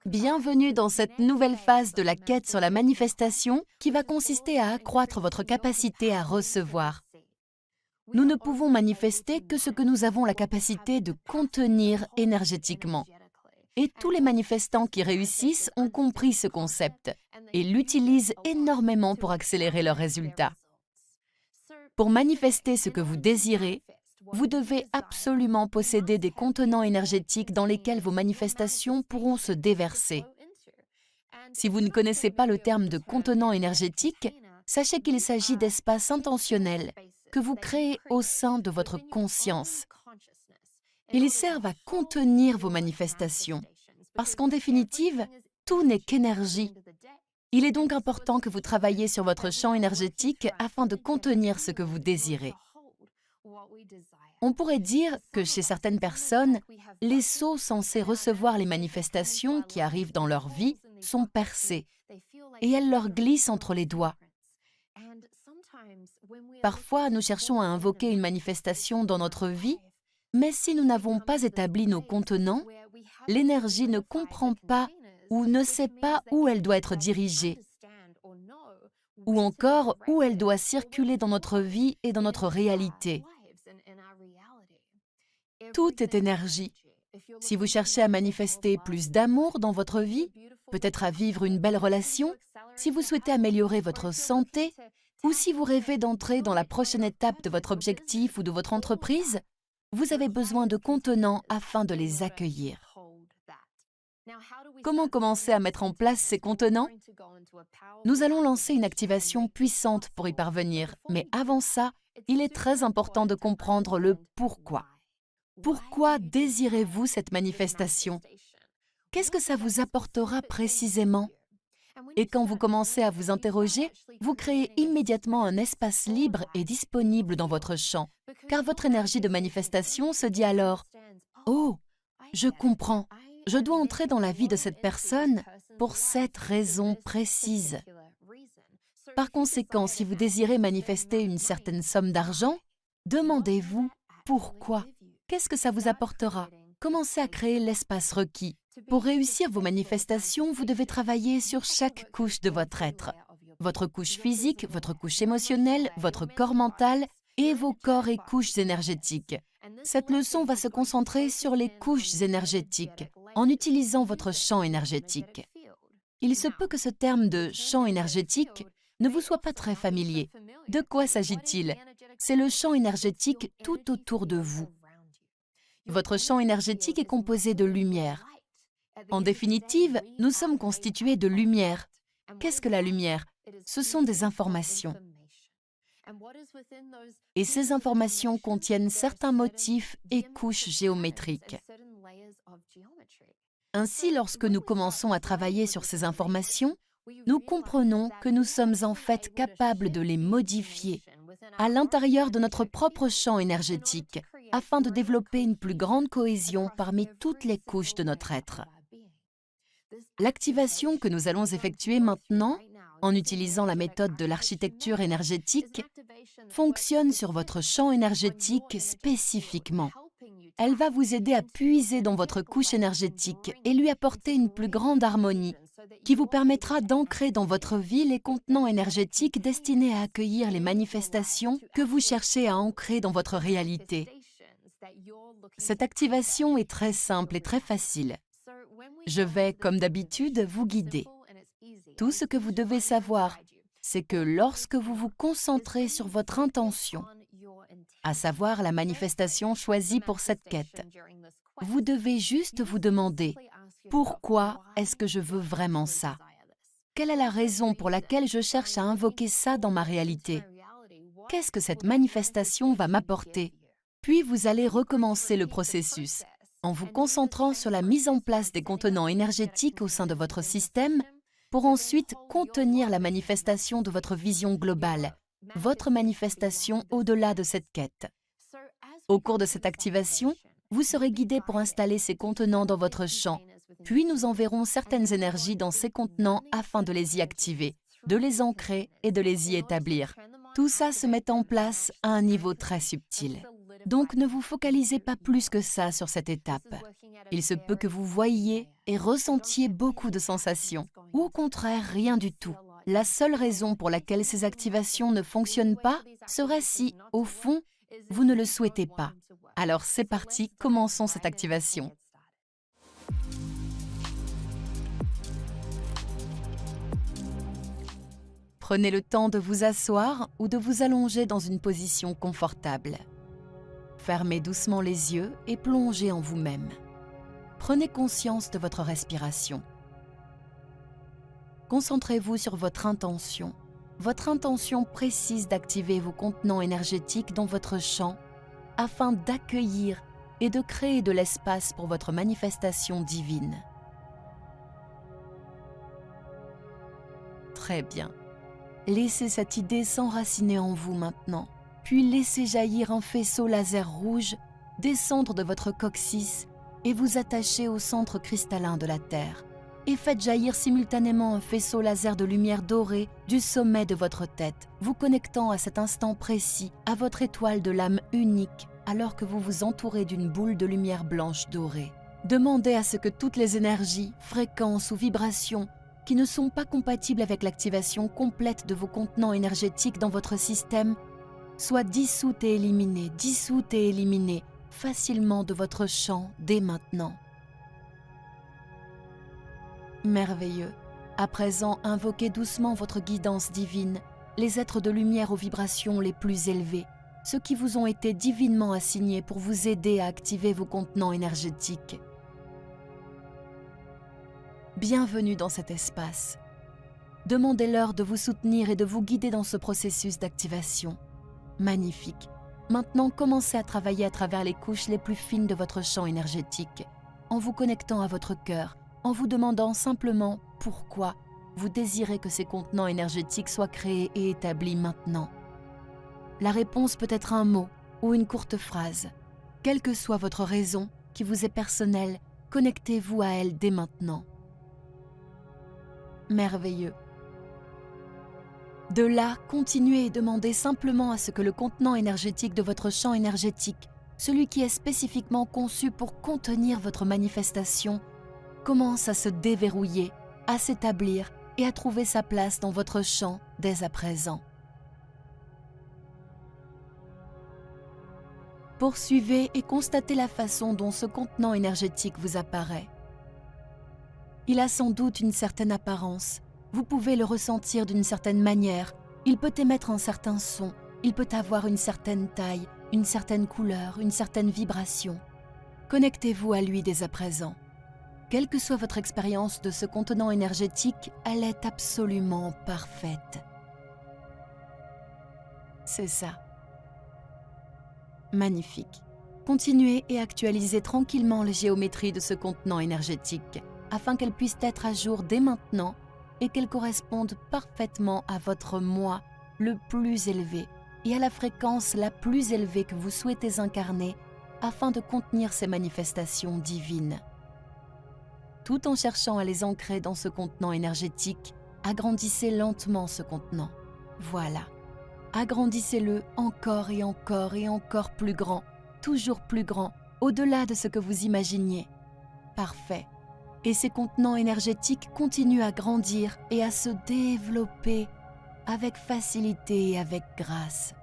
Bienvenue dans cette nouvelle phase de la quête sur la manifestation qui va consister à accroître votre capacité à recevoir. Nous ne pouvons manifester que ce que nous avons la capacité de contenir énergétiquement. Et tous les manifestants qui réussissent ont compris ce concept et l'utilisent énormément pour accélérer leurs résultats. Pour manifester ce que vous désirez, vous devez absolument posséder des contenants énergétiques dans lesquels vos manifestations pourront se déverser. Si vous ne connaissez pas le terme de contenant énergétique, sachez qu'il s'agit d'espaces intentionnels que vous créez au sein de votre conscience. Ils servent à contenir vos manifestations, parce qu'en définitive, tout n'est qu'énergie. Il est donc important que vous travailliez sur votre champ énergétique afin de contenir ce que vous désirez. On pourrait dire que chez certaines personnes, les seaux censés recevoir les manifestations qui arrivent dans leur vie sont percés et elles leur glissent entre les doigts. Parfois, nous cherchons à invoquer une manifestation dans notre vie, mais si nous n'avons pas établi nos contenants, l'énergie ne comprend pas ou ne sait pas où elle doit être dirigée, ou encore où elle doit circuler dans notre vie et dans notre réalité. Tout est énergie. Si vous cherchez à manifester plus d'amour dans votre vie, peut-être à vivre une belle relation, si vous souhaitez améliorer votre santé, ou si vous rêvez d'entrer dans la prochaine étape de votre objectif ou de votre entreprise, vous avez besoin de contenants afin de les accueillir. Comment commencer à mettre en place ces contenants? Nous allons lancer une activation puissante pour y parvenir, mais avant ça, il est très important de comprendre le pourquoi. Pourquoi désirez-vous cette manifestation? Qu'est-ce que ça vous apportera précisément? Et quand vous commencez à vous interroger, vous créez immédiatement un espace libre et disponible dans votre champ, car votre énergie de manifestation se dit alors « Oh, je comprends, je dois entrer dans la vie de cette personne pour cette raison précise. » Par conséquent, si vous désirez manifester une certaine somme d'argent, demandez-vous pourquoi. Qu'est-ce que ça vous apportera? Commencez à créer l'espace requis. Pour réussir vos manifestations, vous devez travailler sur chaque couche de votre être. Votre couche physique, votre couche émotionnelle, votre corps mental et vos corps et couches énergétiques. Cette leçon va se concentrer sur les couches énergétiques, en utilisant votre champ énergétique. Il se peut que ce terme de champ énergétique ne vous soit pas très familier. De quoi s'agit-il? C'est le champ énergétique tout autour de vous. Votre champ énergétique est composé de lumière. En définitive, nous sommes constitués de lumière. Qu'est-ce que la lumière? Ce sont des informations. Et ces informations contiennent certains motifs et couches géométriques. Ainsi, lorsque nous commençons à travailler sur ces informations, nous comprenons que nous sommes en fait capables de les modifier à l'intérieur de notre propre champ énergétique afin de développer une plus grande cohésion parmi toutes les couches de notre être. L'activation que nous allons effectuer maintenant, en utilisant la méthode de l'architecture énergétique, fonctionne sur votre champ énergétique spécifiquement. Elle va vous aider à puiser dans votre couche énergétique et lui apporter une plus grande harmonie, qui vous permettra d'ancrer dans votre vie les contenants énergétiques destinés à accueillir les manifestations que vous cherchez à ancrer dans votre réalité. Cette activation est très simple et très facile. Je vais, comme d'habitude, vous guider. Tout ce que vous devez savoir, c'est que lorsque vous vous concentrez sur votre intention, à savoir la manifestation choisie pour cette quête, vous devez juste vous demander « Pourquoi est-ce que je veux vraiment ça? Quelle est la raison pour laquelle je cherche à invoquer ça dans ma réalité? Qu'est-ce que cette manifestation va m'apporter ?» Puis vous allez recommencer le processus en vous concentrant sur la mise en place des contenants énergétiques au sein de votre système pour ensuite contenir la manifestation de votre vision globale, votre manifestation au-delà de cette quête. Au cours de cette activation, vous serez guidé pour installer ces contenants dans votre champ, puis nous enverrons certaines énergies dans ces contenants afin de les y activer, de les ancrer et de les y établir. Tout ça se met en place à un niveau très subtil. Donc ne vous focalisez pas plus que ça sur cette étape. Il se peut que vous voyiez et ressentiez beaucoup de sensations, ou au contraire rien du tout. La seule raison pour laquelle ces activations ne fonctionnent pas serait si, au fond, vous ne le souhaitez pas. Alors c'est parti, commençons cette activation. Prenez le temps de vous asseoir ou de vous allonger dans une position confortable. Fermez doucement les yeux et plongez en vous-même. Prenez conscience de votre respiration. Concentrez-vous sur votre intention précise d'activer vos contenants énergétiques dans votre champ afin d'accueillir et de créer de l'espace pour votre manifestation divine. Très bien. Laissez cette idée s'enraciner en vous maintenant, puis laissez jaillir un faisceau laser rouge, descendre de votre coccyx et vous attacher au centre cristallin de la Terre. Et faites jaillir simultanément un faisceau laser de lumière dorée du sommet de votre tête, vous connectant à cet instant précis à votre étoile de l'âme unique, alors que vous vous entourez d'une boule de lumière blanche dorée. Demandez à ce que toutes les énergies, fréquences ou vibrations qui ne sont pas compatibles avec l'activation complète de vos contenants énergétiques dans votre système soient dissoutes et éliminées facilement de votre champ dès maintenant. Merveilleux. À présent, invoquez doucement votre guidance divine, les êtres de lumière aux vibrations les plus élevées, ceux qui vous ont été divinement assignés pour vous aider à activer vos contenants énergétiques. Bienvenue dans cet espace. Demandez-leur de vous soutenir et de vous guider dans ce processus d'activation. Magnifique. Maintenant, commencez à travailler à travers les couches les plus fines de votre champ énergétique, en vous connectant à votre cœur, en vous demandant simplement pourquoi vous désirez que ces contenants énergétiques soient créés et établis maintenant. La réponse peut être un mot ou une courte phrase. Quelle que soit votre raison, qui vous est personnelle, connectez-vous à elle dès maintenant. Merveilleux. De là, continuez et demandez simplement à ce que le contenant énergétique de votre champ énergétique, celui qui est spécifiquement conçu pour contenir votre manifestation, commence à se déverrouiller, à s'établir et à trouver sa place dans votre champ dès à présent. Poursuivez et constatez la façon dont ce contenant énergétique vous apparaît. Il a sans doute une certaine apparence, vous pouvez le ressentir d'une certaine manière, il peut émettre un certain son, il peut avoir une certaine taille, une certaine couleur, une certaine vibration. Connectez-vous à lui dès à présent. Quelle que soit votre expérience de ce contenant énergétique, elle est absolument parfaite. C'est ça. Magnifique. Continuez et actualisez tranquillement les géométries de ce contenant énergétique, afin qu'elles puissent être à jour dès maintenant et qu'elles correspondent parfaitement à votre moi le plus élevé et à la fréquence la plus élevée que vous souhaitez incarner afin de contenir ces manifestations divines. Tout en cherchant à les ancrer dans ce contenant énergétique, agrandissez lentement ce contenant. Voilà. Agrandissez-le encore et encore et encore plus grand, toujours plus grand, au-delà de ce que vous imaginiez. Parfait. Et ces contenants énergétiques continuent à grandir et à se développer avec facilité et avec grâce.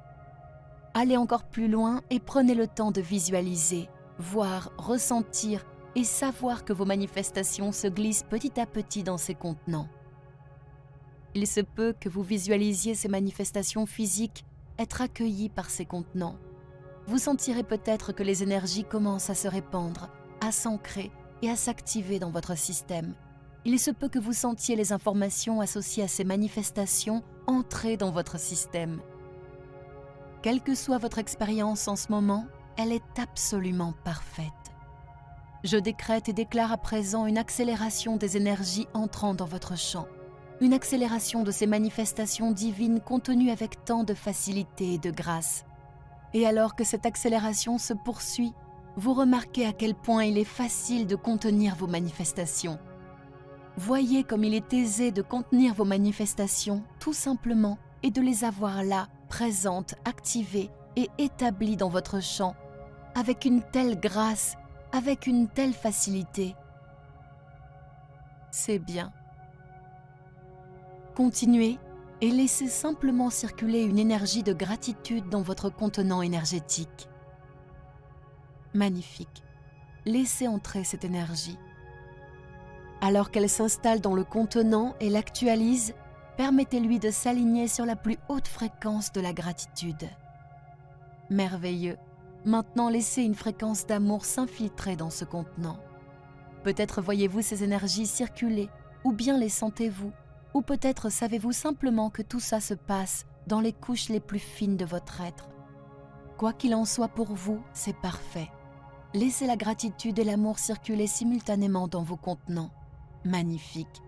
Allez encore plus loin et prenez le temps de visualiser, voir, ressentir et savoir que vos manifestations se glissent petit à petit dans ces contenants. Il se peut que vous visualisiez ces manifestations physiques être accueillies par ces contenants. Vous sentirez peut-être que les énergies commencent à se répandre, à s'ancrer et à s'activer dans votre système. Il se peut que vous sentiez les informations associées à ces manifestations entrer dans votre système. Quelle que soit votre expérience en ce moment, elle est absolument parfaite. Je décrète et déclare à présent une accélération des énergies entrant dans votre champ, une accélération de ces manifestations divines contenues avec tant de facilité et de grâce. Et alors que cette accélération se poursuit, vous remarquez à quel point il est facile de contenir vos manifestations. Voyez comme il est aisé de contenir vos manifestations, tout simplement, et de les avoir là, présentes, activées et établies dans votre champ, avec une telle grâce, avec une telle facilité. C'est bien. Continuez et laissez simplement circuler une énergie de gratitude dans votre contenant énergétique. Magnifique. Laissez entrer cette énergie. Alors qu'elle s'installe dans le contenant et l'actualise, permettez-lui de s'aligner sur la plus haute fréquence de la gratitude. Merveilleux. Maintenant, laissez une fréquence d'amour s'infiltrer dans ce contenant. Peut-être voyez-vous ces énergies circuler, ou bien les sentez-vous, ou peut-être savez-vous simplement que tout ça se passe dans les couches les plus fines de votre être. Quoi qu'il en soit pour vous, c'est parfait. Laissez la gratitude et l'amour circuler simultanément dans vos contenants. Magnifique.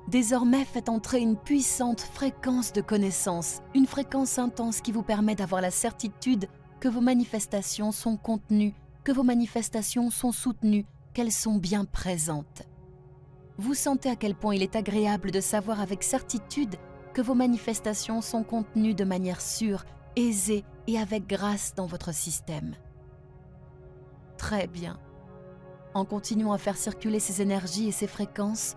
Désormais, faites entrer une puissante fréquence de connaissance, une fréquence intense qui vous permet d'avoir la certitude que vos manifestations sont contenues, que vos manifestations sont soutenues, qu'elles sont bien présentes. Vous sentez à quel point il est agréable de savoir avec certitude que vos manifestations sont contenues de manière sûre, aisée et avec grâce dans votre système. Très bien. En continuant à faire circuler ces énergies et ces fréquences,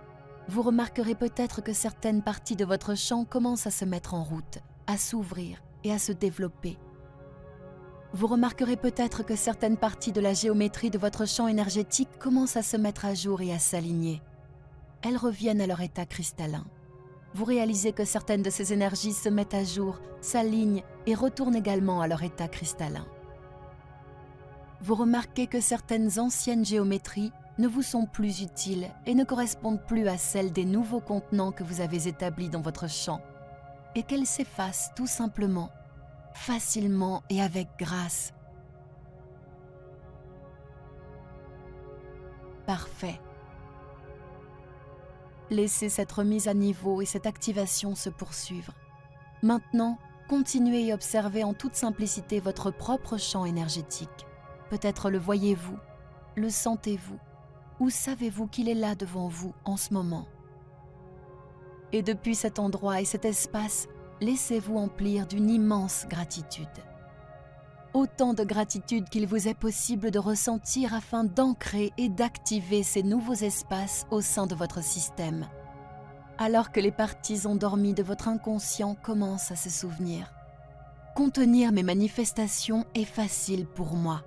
vous remarquerez peut-être que certaines parties de votre champ commencent à se mettre en route, à s'ouvrir et à se développer. Vous remarquerez peut-être que certaines parties de la géométrie de votre champ énergétique commencent à se mettre à jour et à s'aligner. Elles reviennent à leur état cristallin. Vous réalisez que certaines de ces énergies se mettent à jour, s'alignent et retournent également à leur état cristallin. Vous remarquez que certaines anciennes géométries ne vous sont plus utiles et ne correspondent plus à celles des nouveaux contenants que vous avez établis dans votre champ, et qu'elles s'effacent tout simplement, facilement et avec grâce. Parfait. Laissez cette remise à niveau et cette activation se poursuivre. Maintenant, continuez et observez en toute simplicité votre propre champ énergétique. Peut-être le voyez-vous, le sentez-vous, ou savez-vous qu'il est là devant vous en ce moment. Et depuis cet endroit et cet espace, laissez-vous emplir d'une immense gratitude. Autant de gratitude qu'il vous est possible de ressentir afin d'ancrer et d'activer ces nouveaux espaces au sein de votre système, alors que les parties endormies de votre inconscient commencent à se souvenir. Contenir mes manifestations est facile pour moi.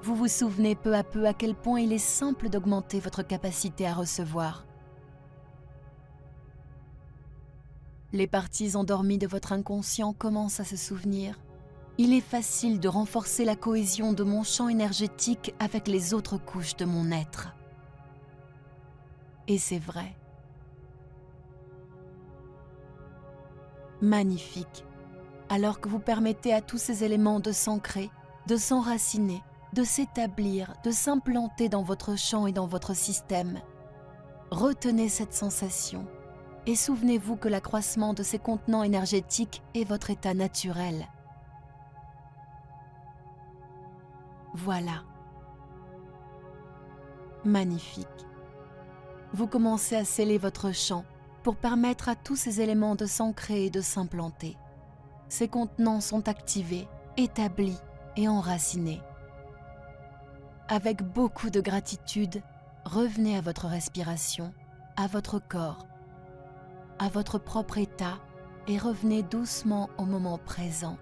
Vous vous souvenez peu à peu à quel point il est simple d'augmenter votre capacité à recevoir. Les parties endormies de votre inconscient commencent à se souvenir. Il est facile de renforcer la cohésion de mon champ énergétique avec les autres couches de mon être. Et c'est vrai. Magnifique. Alors que vous permettez à tous ces éléments de s'ancrer, de s'enraciner, de s'établir, de s'implanter dans votre champ et dans votre système. Retenez cette sensation et souvenez-vous que l'accroissement de ces contenants énergétiques est votre état naturel. Voilà. Magnifique. Vous commencez à sceller votre champ pour permettre à tous ces éléments de s'ancrer et de s'implanter. Ces contenants sont activés, établis et enracinés. Avec beaucoup de gratitude, revenez à votre respiration, à votre corps, à votre propre état et revenez doucement au moment présent.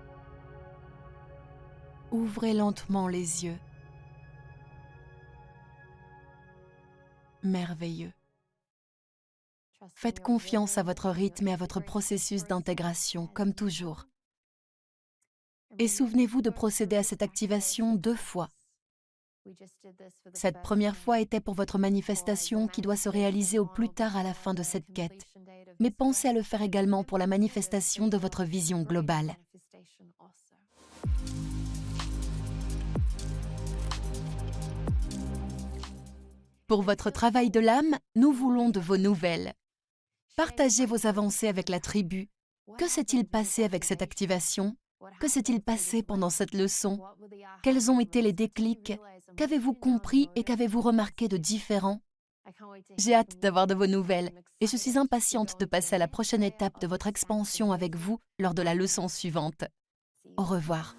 Ouvrez lentement les yeux. Merveilleux. Faites confiance à votre rythme et à votre processus d'intégration, comme toujours. Et souvenez-vous de procéder à cette activation 2 fois. Cette première fois était pour votre manifestation qui doit se réaliser au plus tard à la fin de cette quête. Mais pensez à le faire également pour la manifestation de votre vision globale. Pour votre travail de l'âme, nous voulons de vos nouvelles. Partagez vos avancées avec la tribu. Que s'est-il passé avec cette activation ? Que s'est-il passé pendant cette leçon ? Quels ont été les déclics ? Qu'avez-vous compris et qu'avez-vous remarqué de différent ? J'ai hâte d'avoir de vos nouvelles et je suis impatiente de passer à la prochaine étape de votre expansion avec vous lors de la leçon suivante. Au revoir.